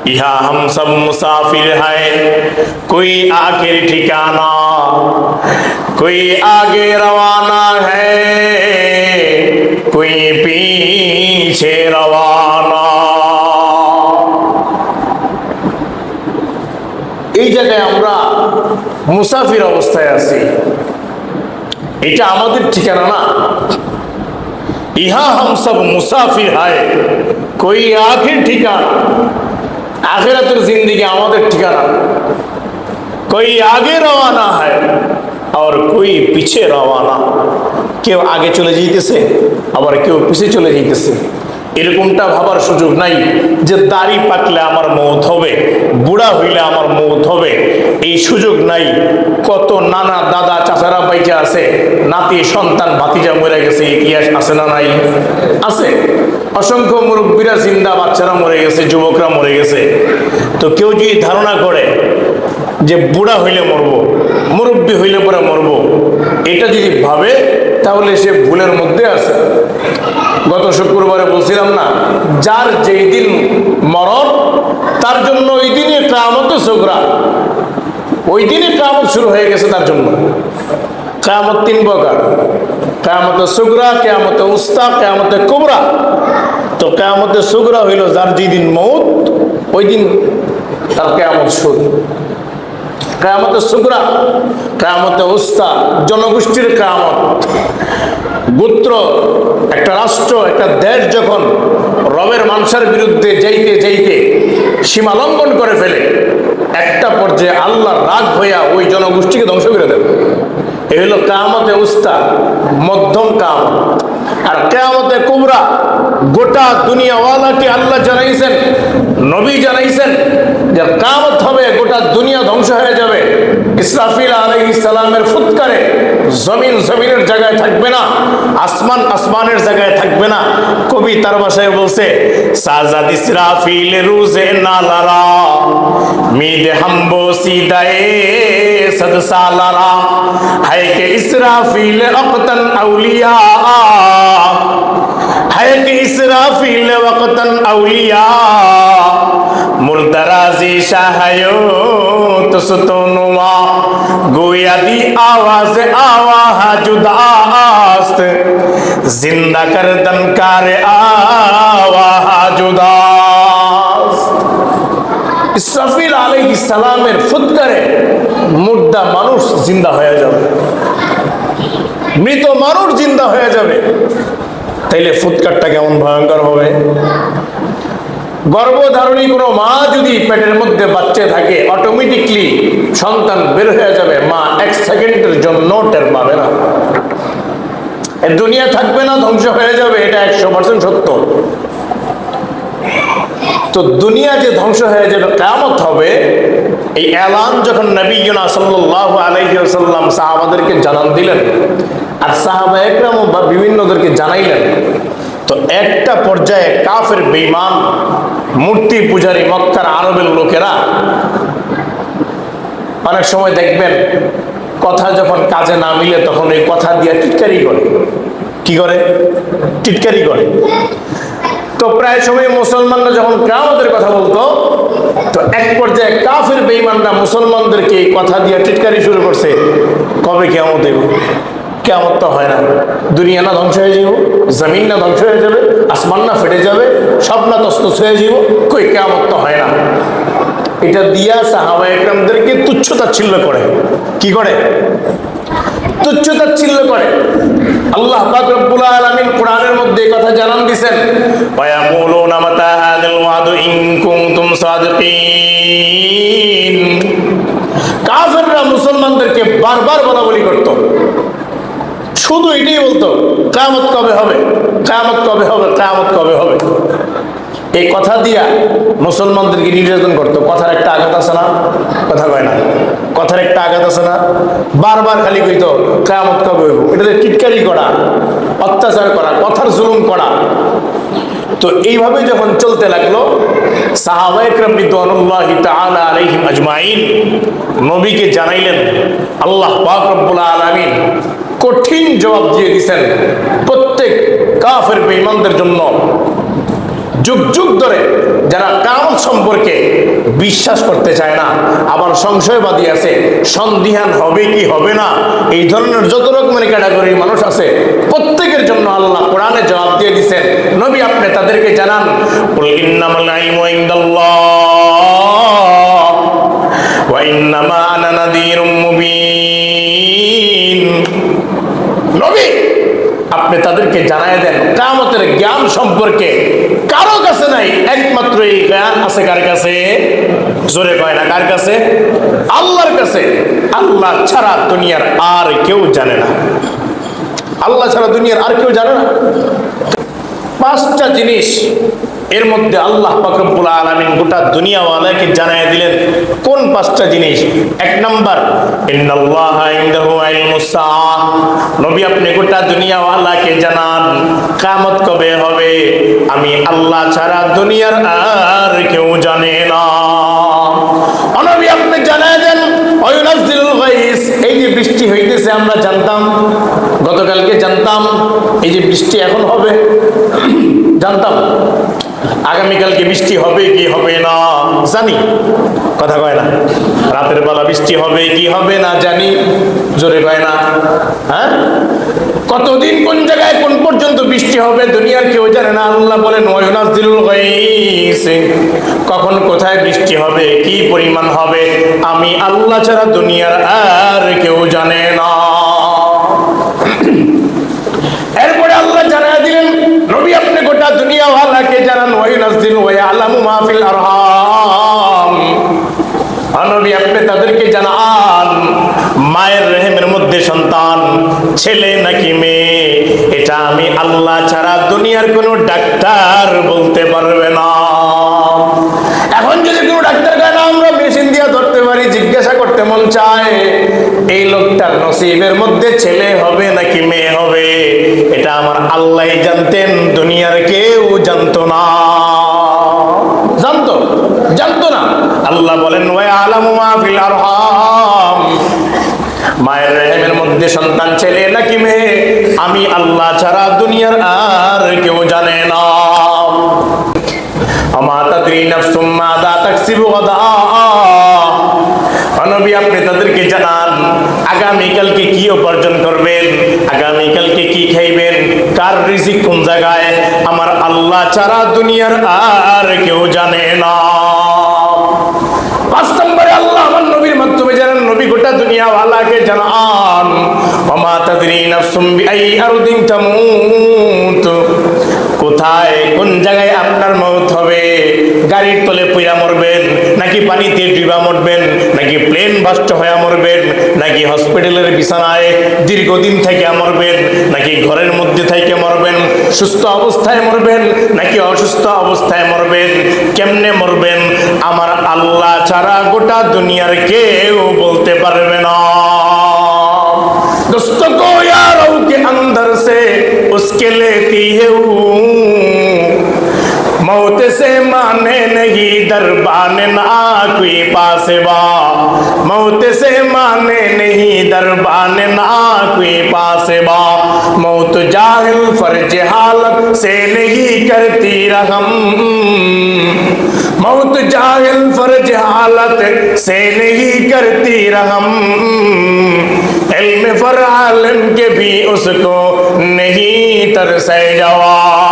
यहाँ हम सब मुसाफिर हैं, कोई आखिर ठिकाना, कोई आगे रवाना है, कोई पीछे रवाना। এই জায়গায় আমরা মুসাফির অবস্থায় আছি, এটা আমাদের ঠিকানা না। ইহা হাম সব মুসাফির হয়, কোই আখির ঠিকানা, আখিরাতের জিন্দেগি আমাদের ঠিকানা। কোই আগে রওয়ানা হয় আর কোই পিছে রওয়ানা। কেউ আগে চলে যাইতেছে, আবার কেউ পিছে চলে যাইতেছে। এরকমটা ভাবার সুযোগ নাই যে দাড়ি পাকলে আমার মৌত হবে, বুড়া হইলে আমার মৌত হবে, এই সুযোগ নাই। কত নানা দাদা চাচারা বাইচা আছে, নাতি সন্তান ভাতিজা মরে গেছে, ইতিহাস আছে না নাই? আছে। অসংখ্য মুরব্বীরা জিন্দা, বাচ্চারা মরে গেছে, যুবকরা মরে গেছে। তো কেউ যদি ধারণা করে যে বুড়া হইলে মরবো, মুরব্বী হইলে পরে মরবো, এটা যদি ভাবে তাহলে সে ভুলের মধ্যে আছে। গত শুক্রবারে বলছিলাম না, যার যেই দিন মরণ তার জন্য ওই দিনই কিয়ামত সুগরা, ওই দিনই কিয়ামত শুরু হয়ে গেছে তার জন্য। কিয়ামত তিন প্রকার, কিয়ামত সুগরা, কিয়ামত উস্তা, কিয়ামত কুবরা। তো কিয়ামত সুগরা হইল যার যেদিন মউত ওই দিন তার কিয়ামত শুরু। কিয়ামত সুগরা, কিয়ামত উস্তা জনগোষ্ঠীর কিয়ামত। গোত্র, একটা রাষ্ট্র, একটা দেশ যখন রবের মানসার বিরুদ্ধে যাইতে যাইতে সীমা লঙ্ঘন করে ফেলে, একটা পর্যায়ে আল্লাহর রাগ হইয়া ওই জনগোষ্ঠীকে ধ্বংস করে দেবে। এই হলো কিয়ামতে উস্তা, মধ্যম কিয়ামত। আর কিয়ামতে কুবরা, গোটা দুনিয়াওয়ালাকে আল্লাহ জানাইছেন, নবী জানাইছেন যে কিয়ামত হবে, গোটা দুনিয়া ধ্বংস হয়ে যাবে। ইসরাফিল আলাইহিস সালামের ফুৎকারে জমিন জমিনের জায়গায় থাকবে না, আসমান আসমানের জায়গায় থাকবে না। কবি তার ভাষায় বলছে, সাজাদ ইসরাফিল রুজে নালারা মিদে হামবো সিদায়ে সদ সালারা হায় কে ইসরাফিল অকতন আউলিয়া হায় কে ইসরাফিল ওয়াকতন আউলিয়া মুরদারাজি শাহায়ো তো সুতনুমা গোয়া দি আওয়াজ আওয়াহা জুদাস্ত জিন্দা কর দনকার আওয়াহা জুদাস্ত। ইসরাফিল আলাইহিস সালামের ফুৎকারে মুর্দা মানুষ জিন্দা হয়ে যাবে, মৃত মানুষ জিন্দা হয়ে যাবে। তাইলে ফুৎকারটা কেমন ভয়ঙ্কর হবে। গর্ভধারণী কোনো মা যদি পেটের মধ্যে বাচ্চা থাকে, অটোমেটিকলি সন্তান বের হয়ে যাবে, মা এক সেকেন্ডের জন্য টের পাবে না। দুনিয়া থাকবে না, ধ্বংস হয়ে যাবে, এটা 100% সত্য। তো দুনিয়া যে ধ্বংস হয়ে যাবে, কিয়ামত হবে, এই এলান যখন নবীনা সাল্লাল্লাহু আলাইহি ওয়াসাল্লাম সাহাবাদেরকে জানান দিলেন, আর সাহাবা একরাম বা বিভিন্নদেরকে জানাইলেন, তো একটা পর্যায়ে কাফের বেঈমান মূর্তি পূজারী মক্কার আরবের লোকেরা অনেক সময় দেখবেন কথা যখন কাজে না মিলে তখন এই কথা দিয়ে টিটকারি করে। কি করে? টিটকারি করে। তো প্রায় সময় মুসলমানরা যখন কিয়ামতের কথা বলতো, তো এক পর্যায়ে কাফের বেঈমানরা মুসলমানদেরকে এই কথা দিয়ে টিটকারি শুরু করছে, কবে কিয়ামত হইব? কিয়ামত তো হয় না, দুনিয়া না ধ্বংস হয়ে যাব, জমিন না ধ্বংস হয়ে যাবে, আসমান না ফেটে যাবে, সব না তস্তস হয়ে যাব, কই কিয়ামত তো হয় না। এটা দিয়া সাহাবা একরামদেরকে তুচ্ছতাচ্ছিল্য করে। কি করে? তুচ্ছতাচ্ছিল্য করে। আল্লাহ পাক রব্বুল আলামিন কোরআনের মধ্যে এই কথা জানান দিবেন, ওয়ায়াকুলুনা মাতা হাযাল ওয়াদু ইন কুনতুম সাদিকিন। কাফেররা মুসলমানদেরকে বারবার বলাবলি করত, শুধু এটাই বলতো, কিয়ামত কবে হবে, কিয়ামত কবে হবে, কিয়ামত কবে হবে। এই কথা দিয়া মুসলমানদেরকে নির্যাতন করতো। কথার একটা আঘাত আছে না? কথা কয় না, কথার একটা আঘাত আছে না? বারবার খালি কইতো কিয়ামত কবে হইব। এটাতে টিটকারি করা, অত্যাচার করা, কথার জুলুম করা। তো এইভাবে যখন চলতে লাগলো, সাহাবায়ে কেরাম রিদওয়ানুল্লাহি তাআলা আলাইহিম আজমাইন নবীকে জানাইলেন, আল্লাহ পাক রব্বুল আলামিন কঠিন জবাব দিয়ে দিয়েছেন প্রত্যেক কাফের বেঈমানদের জন্য। যুগ যুগ ধরে যারা কিয়ামত সম্পর্কে বিশ্বাস করতে চায় না, আবার সংশয়বাদী আছে, সন্দিহান হবে কি হবে না, এই ধরনের যত রকমের ক্যাটাগরির মানুষ আছে, প্রত্যেকের জন্য আল্লাহ কোরআনে জবাব দিয়ে দিয়েছেন। নবী আপনি তাদেরকে জানান, কুল ইন্নামাল ইলমু ইনদাল্লাহ ওয়া ইন্নামা আনা নাযীরুম মুবিন। নবী আপনি তাদেরকে জানায় দেন, কিয়ামতের জ্ঞান সম্পর্কে কারো কাছে নাই, একমাত্র এই জ্ঞান আছে কার কাছে? জোরে কয় না, কার কাছে? আল্লাহর কাছে। আল্লাহ ছাড়া দুনিয়ার আর কেউ জানে না, আল্লাহ ছাড়া দুনিয়ার আর কেউ জানে না। পাঁচটা জিনিস এর মধ্যে আল্লাহ পাক রব্বুল আলামিন গোটা দুনিয়াওয়ালাকে জানায় দিলেন। কোন পাঁচটা জিনিস? এক নাম্বার, ইন্নাল্লাহা ইনদাহু ইলমুস সাআহ। নবী আপনি গোটা দুনিয়াওয়ালাকে জানান কিয়ামত কবে হবে, আমি আল্লাহ ছাড়া দুনিয়ার আর কেউ জানে না। নবী আপনি জানায় দেন, ওয়ায়ুনাজ্জিলুল গায়স। এই যে বৃষ্টি হইতেছে আমরা জানতাম, গতকালকে জানতাম এই যে বৃষ্টি এখন হবে, জানতাম। আগামীকালকে বৃষ্টি হবে কি হবে না জানি, কথা কয় না। রাতের বেলা বৃষ্টি হবে কি হবে না জানি, জোরে কয় না। হ্যাঁ, কতদিন কোন জায়গায় কোন পর্যন্ত বৃষ্টি হবে দুনিয়ার কেউ জানে না। আল্লাহ বলেন ওয়ায়ুনাজ্জিলুল গায়স, কখন কোথায় বৃষ্টি হবে, কি পরিমাণ হবে, আমি আল্লাহ ছাড়া দুনিয়ার আর কেউ জানে না। এরপরে আল্লাহ জানায় দিলেন, নবী আপনি গোটা দুনিয়াওয়ালাকে জানান, ওয়ায়ুনাজ্জিলু ওয়া ইয়ালামু মা ফিল আরহাম। নবী আপনি তাদেরকে জানান, মায়ের রেহেমের মধ্যে সন্তান ছেলে নাকি মেয়ে, এটা আমি আল্লাহ ছাড়া দুনিয়ার কোনো ডাক্তার বলতে পারবে না। এখন যদি কোনো ডাক্তার কয় না, আমরা মেশিন দিয়ে ধরতে পারি, জিজ্ঞাসা করতে মন চায় এই লোকটার নসিবের মধ্যে ছেলে হবে নাকি মেয়ে হবে, এটা আমার আল্লাহই জানতেন, দুনিয়ার কেউ জানতো না। জানতো না। আল্লাহ বলেন ওয়া ইয়ালামু মা ফিল আরহাম, মায়ের রেহেমের মধ্যে সন্তান ছেলে নাকি মেয়ে, আমি আল্লাহ ছাড়া দুনিয়ার আর কেউ জানে না। আমা তাদরি নাফসুম মাযা তাকসিবু গাদা। নবী আপনি তাদেরকে জানান আগামীকালকে কি উপার্জন করবেন, আগামীকালকে কি খাইবেন, কার রিজিক কোন জায়গায়, আমার আল্লাহ ছাড়া দুনিয়ার আর কেউ জানে না। পাঁচ নম্বরে আল্লাহ আমার নবীর মাধ্যমে জানান, নবী গোটা দুনিয়াওয়ালাকে জানান, ওমা তাদরি নাফসুম বিআই আরদিন তামুত, কোথায় কোন জায়গায় আপনার মওত হবে। গাড়ির তলে পইরা মরবেন, নাকি পানিতে ডুবা মরবেন, নাকি প্লেন বাস্ট হয়ে মরবেন, নাকি হসপিটালের বিছানায় দীর্ঘদিন থেকে মরবেন, নাকি ঘরের মধ্যে থেকে মরবেন, সুস্থ অবস্থায় মরবেন নাকি অসুস্থ অবস্থায় মরবেন, কেমনে মরবেন, আমার আল্লাহ ছাড়া গোটা দুনিয়ার কেউ বলতে পারবে না। दोस्तों को यारों के अंदर से उसके लेती है मौत से माने नहीं दरबान ना कोई पासेबा, मौत से माने नहीं दरबान ना कोई पासेबा, मौत जाहिल फर्ज हालत से नहीं करती रहम, मौत जाहिल फर्ज हालत से नहीं करती रहम, इल्म फर आलिम के भी उसको नहीं तरसे जवाब।